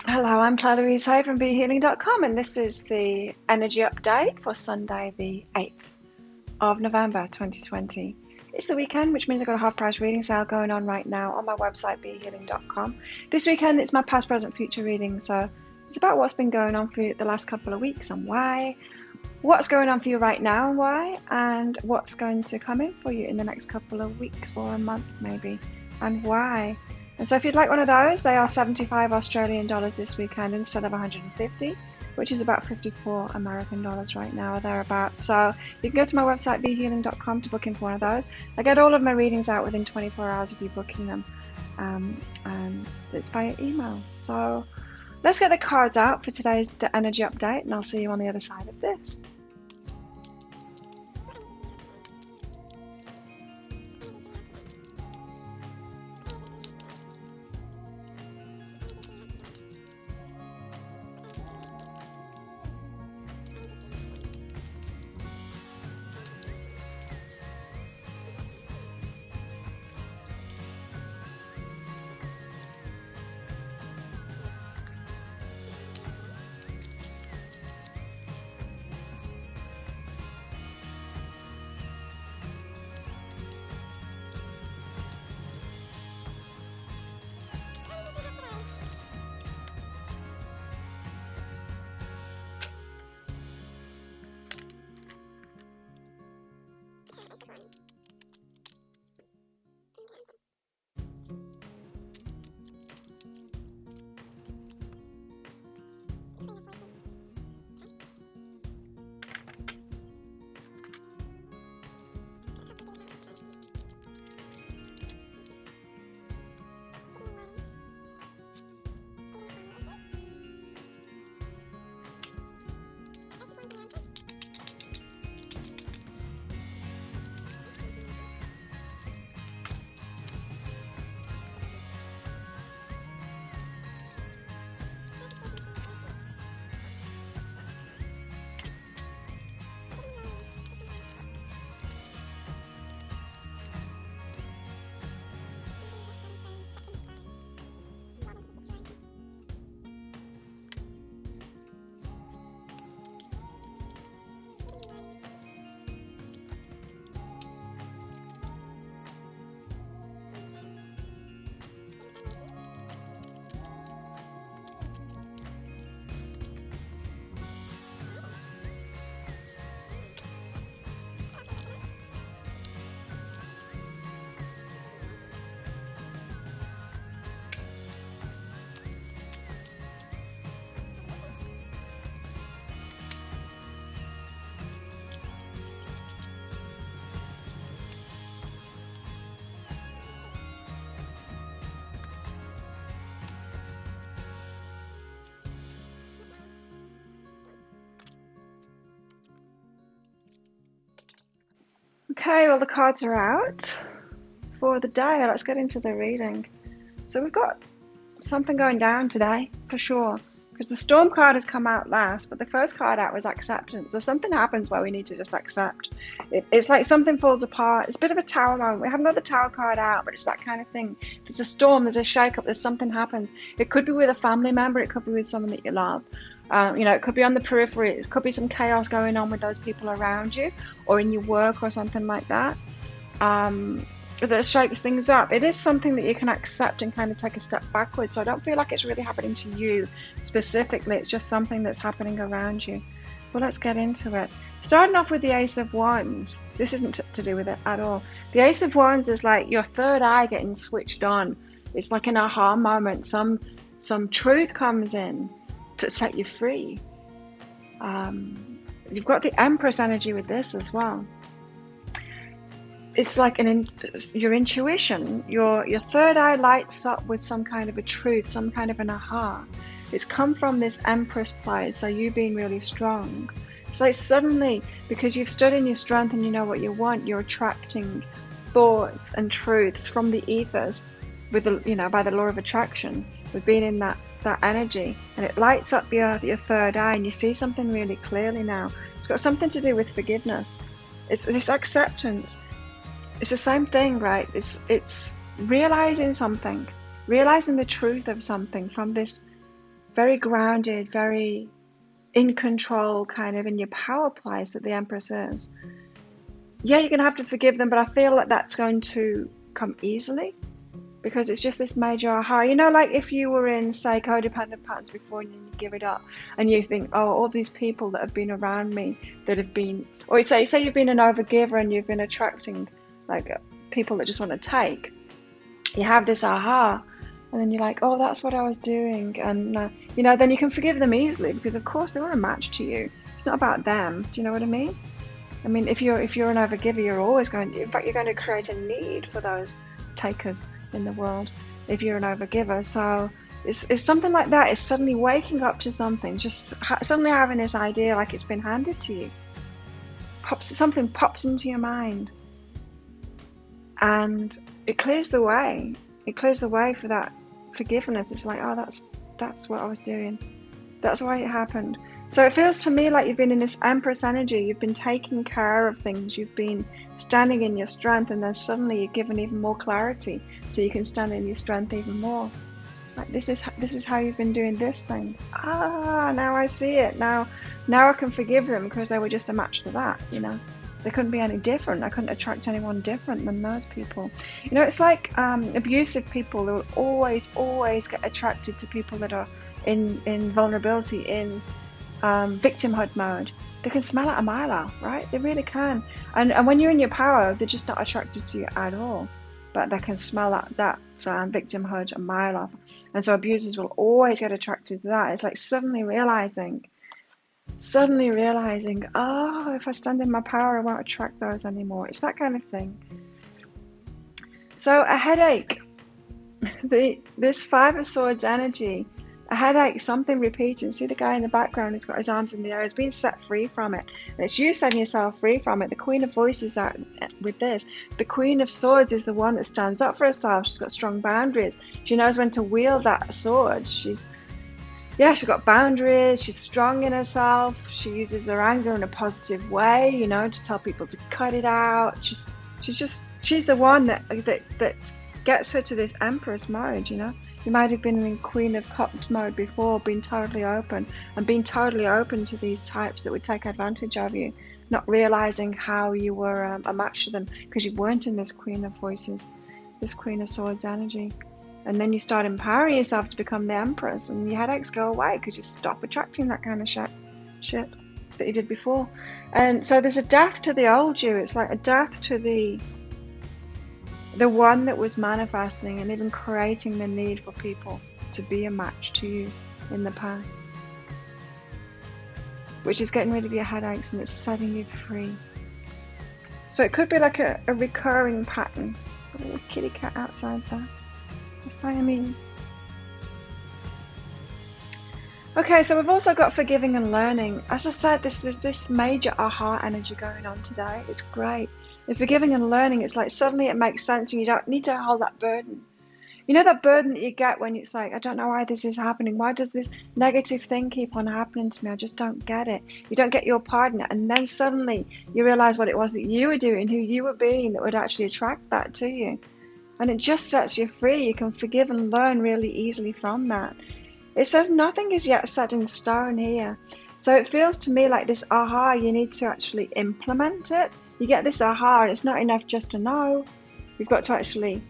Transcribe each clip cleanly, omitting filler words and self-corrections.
Hello, I'm Claire Louise Hay from BeHealing.com, and this is the energy update for Sunday, the 8th of November 2020. It's the weekend, which means I've got a half price reading sale going on right now on my website, BeHealing.com. This weekend, it's my past, present, future reading, so it's about what's been going on for you the last couple of weeks and why, what's going on for you right now and why, and what's going to come in for you in the next couple of weeks or a month maybe, and why. And so if you'd like one of those, they are 75 Australian dollars this weekend instead of 150, which is about 54 American dollars right now or thereabouts. So you can go to my website, BeHealing.com, to book in for one of those. I get all of my readings out within 24 hours of you booking them, and it's via email. So let's get the cards out for today's energy update, and I'll see you on the other side of this. Okay, well, the cards are out for the day. Let's get into the reading. So we've got something going down today, for sure, because the Storm card has come out last, but the first card out was acceptance. So something happens where we need to just accept. It's like something falls apart. It's a bit of a Tower moment. We haven't got the Tower card out, but it's that kind of thing. There's a storm, there's a shake-up, there's something happens. It could be with a family member, it could be with someone that you love. It could be on the periphery, it could be some chaos going on with those people around you, or in your work or something like that. That shakes things up. It is something that you can accept and kind of take a step backwards. So I don't feel like it's really happening to you specifically. It's just something that's happening around you. Well, let's get into it. Starting off with the Ace of Wands. This isn't to do with it at all. The Ace of Wands is like your third eye getting switched on. It's like an aha moment. Some truth comes in to set you free. You've got the Empress energy with this as well. It's like your intuition, your third eye lights up with some kind of a truth, some kind of an aha. It's come from this Empress place, so you being really strong. So suddenly, because you've stood in your strength and you know what you want, you're attracting thoughts and truths from the ethers with by the law of attraction, with being in that energy, and it lights up your third eye, and you see something really clearly now. It's got something to do with forgiveness. It's this acceptance. It's the same thing, right? It's realizing something, realizing the truth of something from this very grounded, very in control, kind of in your power place that the Empress is. Yeah, you're going to have to forgive them, but I feel like that's going to come easily because it's just this major aha. You know, like if you were in, say, codependent patterns before and you give it up and you think, oh, all these people that have been around me that have been, or you say you've been an overgiver and you've been attracting like people that just want to take. You have this aha, and then you're like, oh, that's what I was doing. And, you know, then you can forgive them easily because, of course, they were a match to you. It's not about them. Do you know what I mean? I mean, if you're an overgiver, you're always going, in fact, you're going to create a need for those takers in the world if you're an overgiver. So it's something like that. It's suddenly waking up to something, just suddenly having this idea like it's been handed to you. Something pops into your mind. And it clears the way. It clears the way for that forgiveness. It's like, oh, that's what I was doing. That's why it happened. So it feels to me like you've been in this Empress energy. You've been taking care of things. You've been standing in your strength, and then suddenly you're given even more clarity, so you can stand in your strength even more. It's like this is how you've been doing this thing. Now I see it. Now I can forgive them because they were just a match to that. You know. They couldn't be any different. I couldn't attract anyone different than those people. You know, it's like abusive people. They will always get attracted to people that are in vulnerability, in victimhood mode. They can smell it a mile out, right? They really can. And when you're in your power, they're just not attracted to you at all. But they can smell that victimhood a mile off. And so abusers will always get attracted to that. It's like suddenly realizing, oh, if I stand in my power, I won't attract those anymore. It's that kind of thing. So a headache, this Five of Swords energy, a headache, something repeating. See the guy in the background, he's got his arms in the air, he's been set free from it. And it's you setting yourself free from it. The Queen of Voices out with this. The Queen of Swords is the one that stands up for herself. She's got strong boundaries. She knows when to wield that sword. She's got boundaries. She's strong in herself. She uses her anger in a positive way, you know, to tell people to cut it out. She's the one that gets her to this Empress mode, you know. You might have been in Queen of Cups mode before, being totally open to these types that would take advantage of you, not realizing how you were a match to them because you weren't in this Queen of Voices, this Queen of Swords energy. And then you start empowering yourself to become the Empress, and your headaches go away because you stop attracting that kind of shit that you did before. And so there's a death to the old you. It's like a death to the one that was manifesting and even creating the need for people to be a match to you in the past, which is getting rid of your headaches and it's setting you free. So it could be like a recurring pattern. A little kitty cat outside there. The Siamese. Okay, so we've also got forgiving and learning. As I said, there's this major aha energy going on today. It's great. The forgiving and learning, it's like suddenly it makes sense and you don't need to hold that burden. You know that burden that you get when it's like, I don't know why this is happening. Why does this negative thing keep on happening to me? I just don't get it. You don't get your partner. And then suddenly you realize what it was that you were doing, who you were being that would actually attract that to you. And it just sets you free. You can forgive and learn really easily from that. It says nothing is yet set in stone here. So it feels to me like this aha, you need to actually implement it. You get this aha, and it's not enough just to know. You've got to actually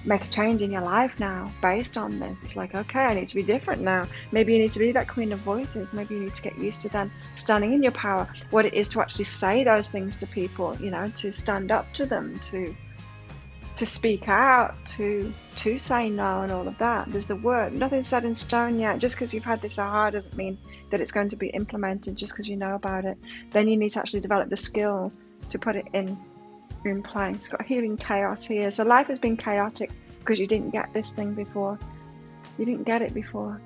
make a change in your life now based on this. It's like, okay, I need to be different now. Maybe you need to be that Queen of Voices. Maybe you need to get used to then standing in your power, what it is to actually say those things to people, you know, to stand up to them, to speak out, to say no and all of that. There's the word. Nothing's set in stone yet. Just because you've had this aha doesn't mean that it's going to be implemented just because you know about it. Then you need to actually develop the skills to put it in place. It's got healing chaos here. So life has been chaotic because you didn't get this thing before. You didn't get it before.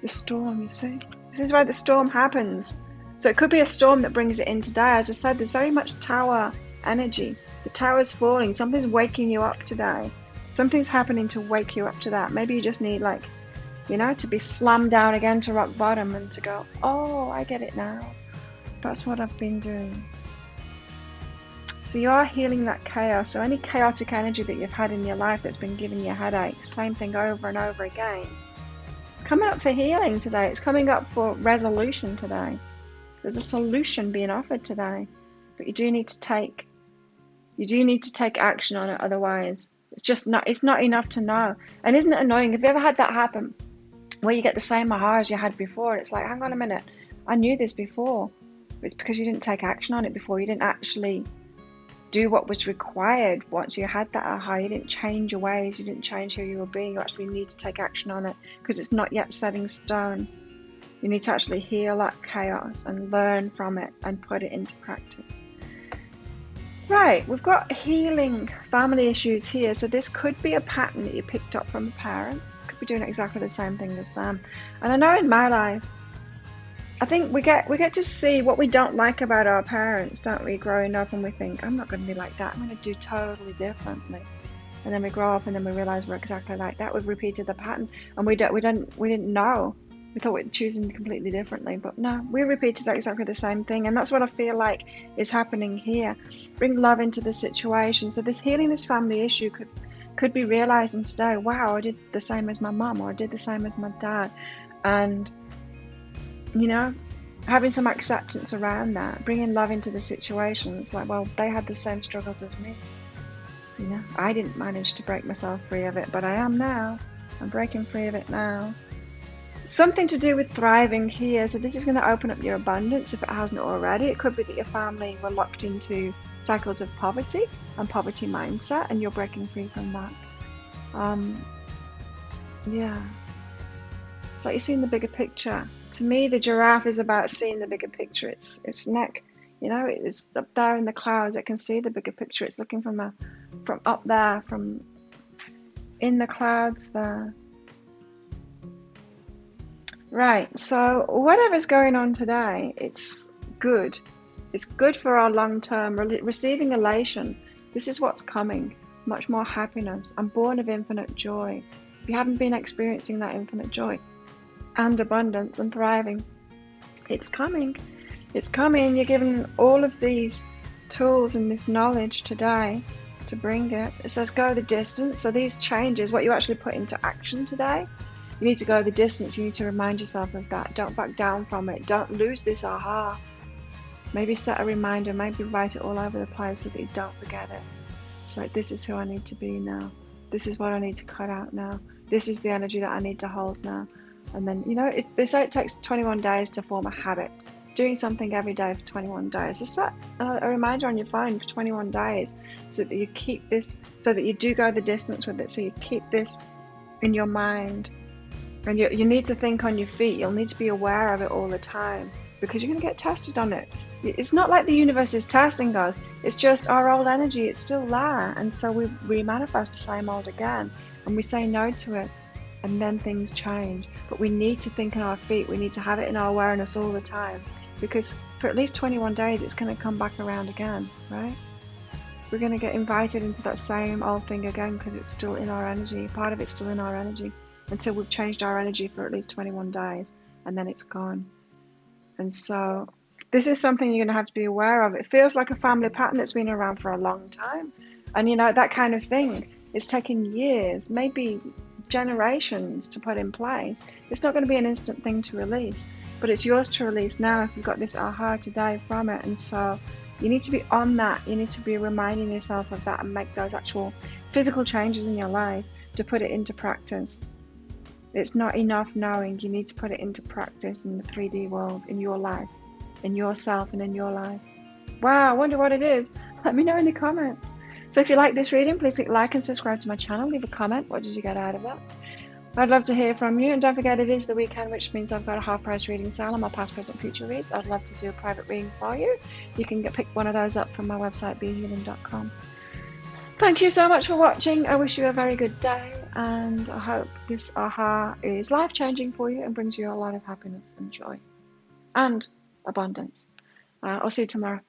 The storm, you see? This is why the storm happens. So it could be a storm that brings it in today. As I said, there's very much tower energy. The tower's falling. Something's waking you up today. Something's happening to wake you up to that. Maybe you just need, like, you know, to be slammed down again to rock bottom and to go, oh, I get it now. That's what I've been doing. So you are healing that chaos. So any chaotic energy that you've had in your life that's been giving you headaches, same thing over and over again, coming up for healing today. It's coming up for resolution today. There's a solution being offered today, but you do need to take action on it. Otherwise, it's not enough to know. And isn't it annoying? Have you ever had that happen where you get the same aha as you had before? It's like, hang on a minute, I knew this before. It's because you didn't take action on it before. You didn't actually do what was required once you had that aha. You didn't change your ways. You didn't change who you were being. You actually need to take action on it because it's not yet set in stone. You need to actually heal that chaos and learn from it and put it into practice. Right, we've got healing family issues here. So this could be a pattern that you picked up from a parent. Could be doing exactly the same thing as them. And I know in my life, I think we get to see what we don't like about our parents, don't we, growing up, and we think, I'm not going to be like that. I'm going to do totally differently. And then we grow up and then we realize we're exactly like that. We've repeated the pattern and we didn't know. We thought we'd choosing completely differently, but no, we repeated exactly the same thing. And that's what I feel like is happening here. Bring love into the situation. So this healing this family issue could be realizing today, wow, I did the same as my mom, or I did the same as my dad. And having some acceptance around that, bringing love into the situation. It's like, well, they had the same struggles as me. I didn't manage to break myself free of it, but I am now. I'm breaking free of it now. Something to do with thriving here. So this is going to open up your abundance if it hasn't already. It could be that your family were locked into cycles of poverty and poverty mindset, and you're breaking free from that. It's like you're seeing the bigger picture. To me, the giraffe is about seeing the bigger picture. Its neck, it's up there in the clouds. It can see the bigger picture. It's looking from up there, from in the clouds there. Right, so whatever's going on today, it's good. It's good for our long-term receiving elation. This is what's coming. Much more happiness. I'm born of infinite joy. If you haven't been experiencing that infinite joy and abundance and thriving, it's coming. It's coming. You're given all of these tools and this knowledge today to bring it. It says go the distance. So these changes, what you actually put into action today, you need to go the distance. You need to remind yourself of that. Don't back down from it. Don't lose this aha. Maybe set a reminder. Maybe write it all over the place so that you don't forget it. It's like, this is who I need to be now. This is what I need to cut out now. This is the energy that I need to hold now. And then, they say it takes 21 days to form a habit. Doing something every day for 21 days. Just set a reminder on your phone for 21 days so that you keep this, so that you do go the distance with it. So you keep this in your mind. And you need to think on your feet. You'll need to be aware of it all the time because you're going to get tested on it. It's not like the universe is testing us. It's just our old energy. It's still there. And so we manifest the same old again. And we say no to it. And then things change. But we need to think on our feet. We need to have it in our awareness all the time. Because for at least 21 days, it's going to come back around again, right? We're going to get invited into that same old thing again because it's still in our energy. Part of it's still in our energy. Until we've changed our energy for at least 21 days and then it's gone. And so this is something you're going to have to be aware of. It feels like a family pattern that's been around for a long time. And that kind of thing is taking years, maybe generations to put in place. It's not going to be an instant thing to release, but it's yours to release now if you've got this aha today from it. And so you need to be on that. You need to be reminding yourself of that and make those actual physical changes in your life to put it into practice. It's not enough knowing. You need to put it into practice in the 3D world, in your life, in yourself and in your life. Wow, I wonder what it is. Let me know in the comments. So if you like this reading, please click like and subscribe to my channel. Leave a comment. What did you get out of it? I'd love to hear from you. And don't forget, it is the weekend, which means I've got a half-price reading sale on my past, present, future reads. I'd love to do a private reading for you. You can pick one of those up from my website, behealing.com. Thank you so much for watching. I wish you a very good day, and I hope this aha is life-changing for you and brings you a lot of happiness and joy and abundance. I'll see you tomorrow.